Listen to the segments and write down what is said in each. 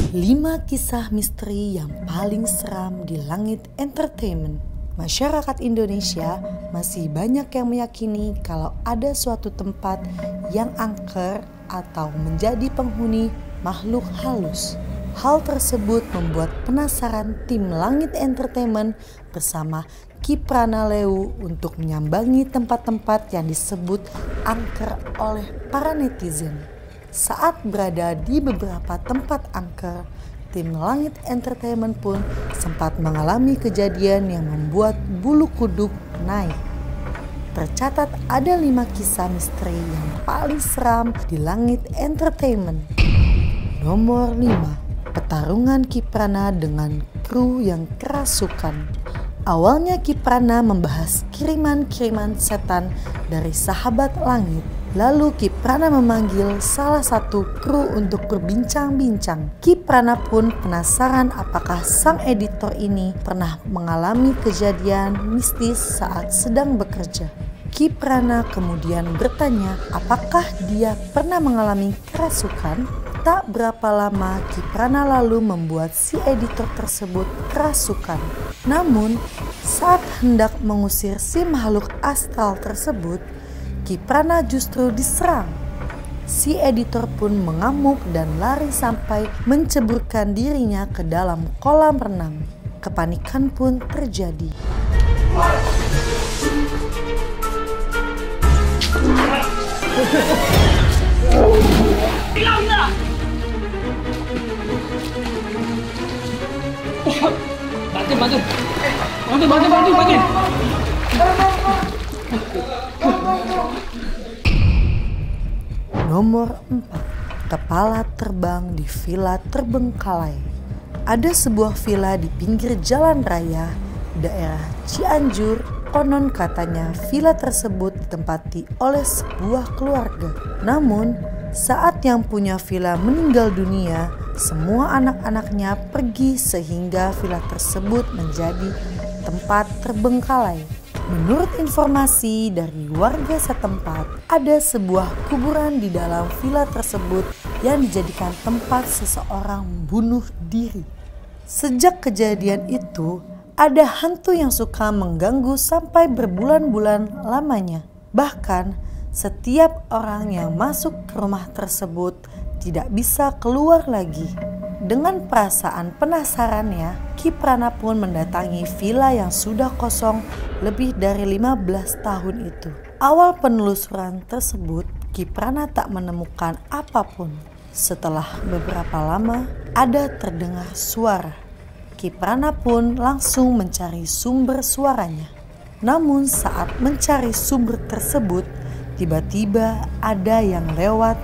5 kisah misteri yang paling seram di langit entertainment. Masyarakat Indonesia masih banyak yang meyakini kalau ada suatu tempat yang angker atau menjadi penghuni makhluk halus. Hal tersebut membuat penasaran tim Langit Entertainment bersama Kiprana Lewu untuk menyambangi tempat-tempat yang disebut angker oleh para netizen. Saat berada di beberapa tempat angker, tim Langit Entertainment pun sempat mengalami kejadian yang membuat bulu kuduk naik. Tercatat ada 5 kisah misteri yang paling seram di Langit Entertainment. Nomor 5, pertarungan Kiprana dengan kru yang kerasukan. Awalnya Kiprana membahas kiriman-kiriman setan dari sahabat langit. Lalu Kiprana memanggil salah satu kru untuk berbincang-bincang. Kiprana pun penasaran apakah sang editor ini pernah mengalami kejadian mistis saat sedang bekerja. Kiprana kemudian bertanya apakah dia pernah mengalami kerasukan. Tak berapa lama Kiprana lalu membuat si editor tersebut kerasukan. Namun saat hendak mengusir si makhluk astral tersebut, Kiprana justru diserang. Si editor pun mengamuk dan lari sampai menceburkan dirinya ke dalam kolam renang. Kepanikan pun terjadi. Bantu. Nomor 4, kepala terbang di villa terbengkalai. Ada sebuah villa di pinggir jalan raya, daerah Cianjur. Konon katanya villa tersebut ditempati oleh sebuah keluarga. Namun, saat yang punya villa meninggal dunia, semua anak-anaknya pergi sehingga villa tersebut menjadi tempat terbengkalai. Menurut informasi dari warga setempat, ada sebuah kuburan di dalam villa tersebut yang dijadikan tempat seseorang bunuh diri. Sejak kejadian itu, ada hantu yang suka mengganggu sampai berbulan-bulan lamanya. Bahkan, setiap orang yang masuk ke rumah tersebut tidak bisa keluar lagi. Dengan perasaan penasarannya, Kiprana pun mendatangi villa yang sudah kosong lebih dari 15 tahun itu. Awal penelusuran tersebut, Kiprana tak menemukan apapun. Setelah beberapa lama, ada terdengar suara. Kiprana pun langsung mencari sumber suaranya. Namun saat mencari sumber tersebut, tiba-tiba ada yang lewat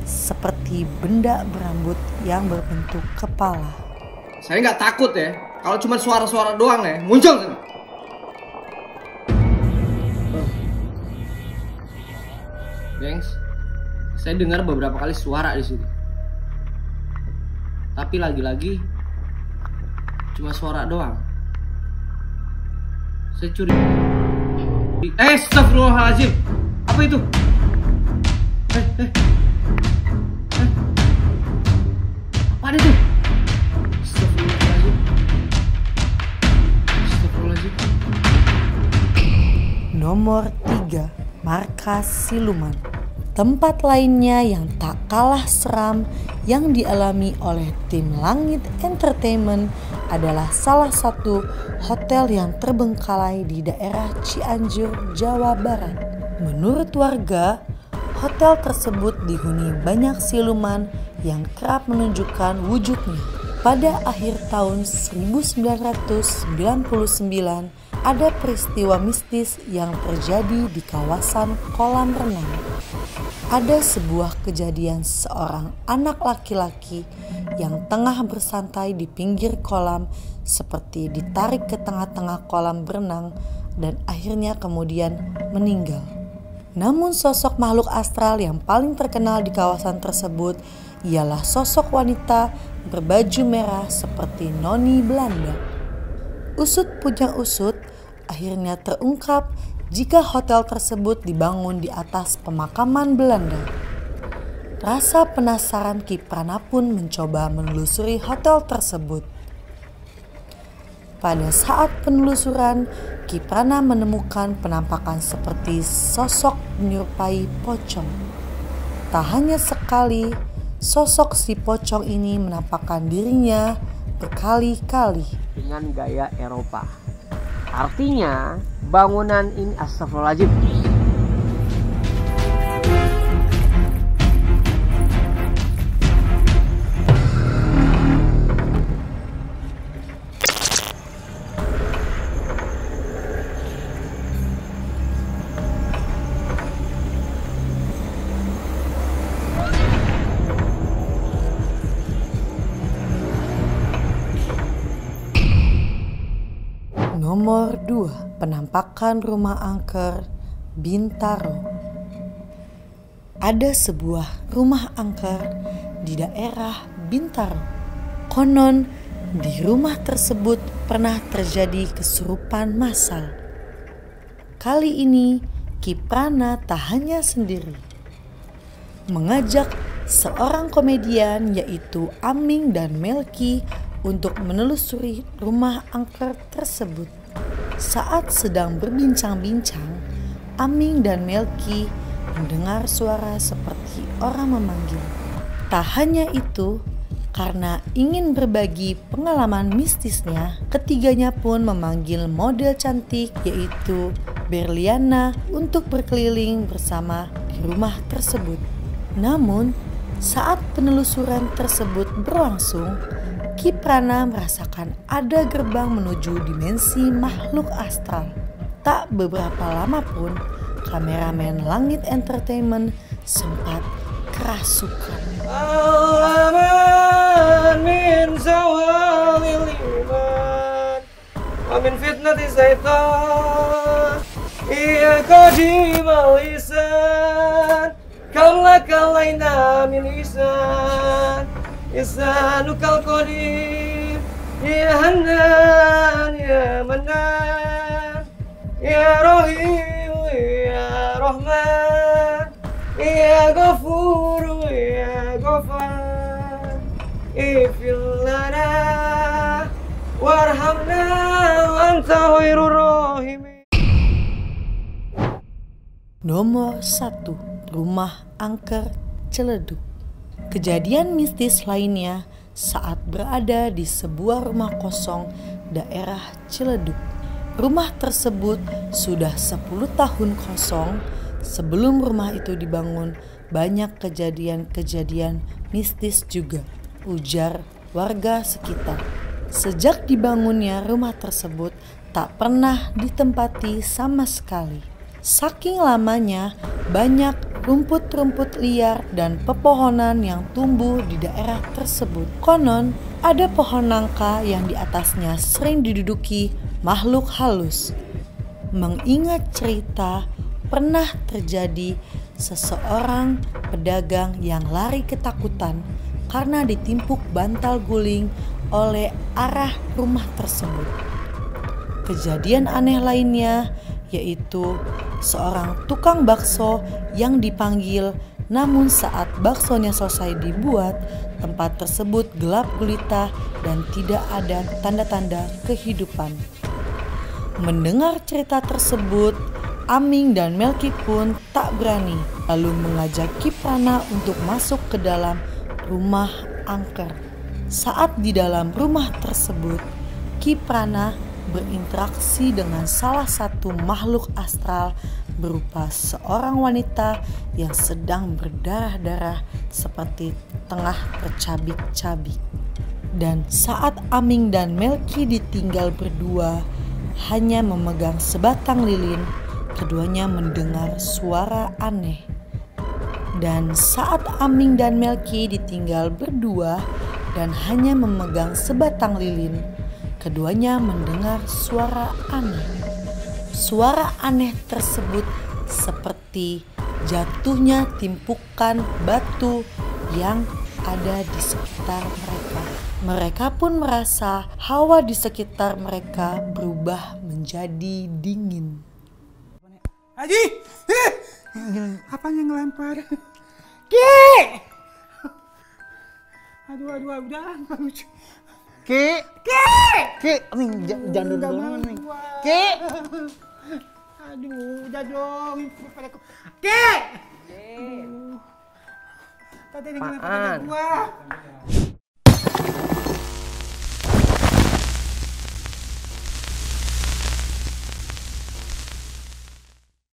seperti benda berambut yang berbentuk kepala. Saya nggak takut ya, kalau cuma suara-suara doang ya, muncul. Gengs, saya dengar beberapa kali suara di sini. Tapi lagi-lagi cuma suara doang. Saya curiga. Astagfirullahaladzim. Apa itu? Apa itu? Astagfirullahaladzim. Nomor 3, markas siluman. Tempat lainnya yang tak kalah seram yang dialami oleh tim Langit Entertainment adalah salah satu hotel yang terbengkalai di daerah Cianjur, Jawa Barat. Menurut warga, hotel tersebut dihuni banyak siluman yang kerap menunjukkan wujudnya. Pada akhir tahun 1999, ada peristiwa mistis yang terjadi di kawasan kolam renang. Ada sebuah kejadian seorang anak laki-laki yang tengah bersantai di pinggir kolam seperti ditarik ke tengah-tengah kolam berenang dan akhirnya kemudian meninggal. Namun sosok makhluk astral yang paling terkenal di kawasan tersebut ialah sosok wanita berbaju merah seperti noni Belanda. Usut punya usut, akhirnya terungkap jika hotel tersebut dibangun di atas pemakaman Belanda. Rasa penasaran Kiprana pun mencoba menelusuri hotel tersebut. Pada saat penelusuran, Kiprana menemukan penampakan seperti sosok menyerupai pocong. Tak hanya sekali, sosok si pocong ini menampakkan dirinya berkali-kali. Dengan gaya Eropa. Artinya bangunan ini astagfirullahaladzim. Nomor 2, penampakan rumah angker Bintaro. Ada sebuah rumah angker di daerah Bintaro. Konon di rumah tersebut pernah terjadi kesurupan massal. Kali ini Kiprana tak hanya sendiri. Mengajak seorang komedian yaitu Aming dan Melki untuk menelusuri rumah angker tersebut. Saat sedang berbincang-bincang, Aming dan Melki mendengar suara seperti orang memanggil. Tak hanya itu, karena ingin berbagi pengalaman mistisnya, ketiganya pun memanggil model cantik yaitu Berliana untuk berkeliling bersama di rumah tersebut. Namun, saat penelusuran tersebut berlangsung, Kiprana merasakan ada gerbang menuju dimensi makhluk astral. Tak beberapa lama pun, kameramen Langit Entertainment sempat kerasukan. Al-aman min zawalil iman wa min fitnati syaitan iya qadimal lisan kam lakalayna min lisan Isanukal qadim Ya Hanan Ya Manan Ya Rahim Ya Rahman Ya Ghafur Ya Ghafar Ifil lana Warhamna Anta khairur rahimin. Nomor 1, rumah angker Ciledug. Kejadian mistis lainnya saat berada di sebuah rumah kosong daerah Ciledug. Rumah tersebut sudah 10 tahun kosong. Sebelum rumah itu dibangun, banyak kejadian-kejadian mistis juga, ujar warga sekitar. Sejak dibangunnya rumah tersebut tak pernah ditempati sama sekali. Saking lamanya, banyak rumput-rumput liar dan pepohonan yang tumbuh di daerah tersebut. Konon, ada pohon nangka yang di atasnya sering diduduki makhluk halus. Mengingat cerita, pernah terjadi seseorang pedagang yang lari ketakutan karena ditimpuk bantal guling oleh arah rumah tersebut. Kejadian aneh lainnya yaitu seorang tukang bakso yang dipanggil, namun saat baksonya selesai dibuat, tempat tersebut gelap gulita dan tidak ada tanda-tanda kehidupan. Mendengar cerita tersebut, Aming dan Melki pun tak berani, lalu mengajak Kiprana untuk masuk ke dalam rumah angker. Saat di dalam rumah tersebut, Kiprana berinteraksi dengan salah satu makhluk astral berupa seorang wanita yang sedang berdarah-darah seperti tengah tercabik-cabik. Dan saat Aming dan Melki ditinggal berdua hanya memegang sebatang lilin, keduanya mendengar suara aneh. Dan saat Aming dan Melki ditinggal berdua dan hanya memegang sebatang lilin, keduanya mendengar suara aneh. Suara aneh tersebut seperti jatuhnya timpukan batu yang ada di sekitar mereka. Mereka pun merasa hawa di sekitar mereka berubah menjadi dingin. Haji! Apanya ngelempar? Ki! Aduh, udah nggak lucu. Ki, nih jangan dulu nih. Ki, Aduh, udah dong. Ki! Aduh. Tadi gimana kata gua?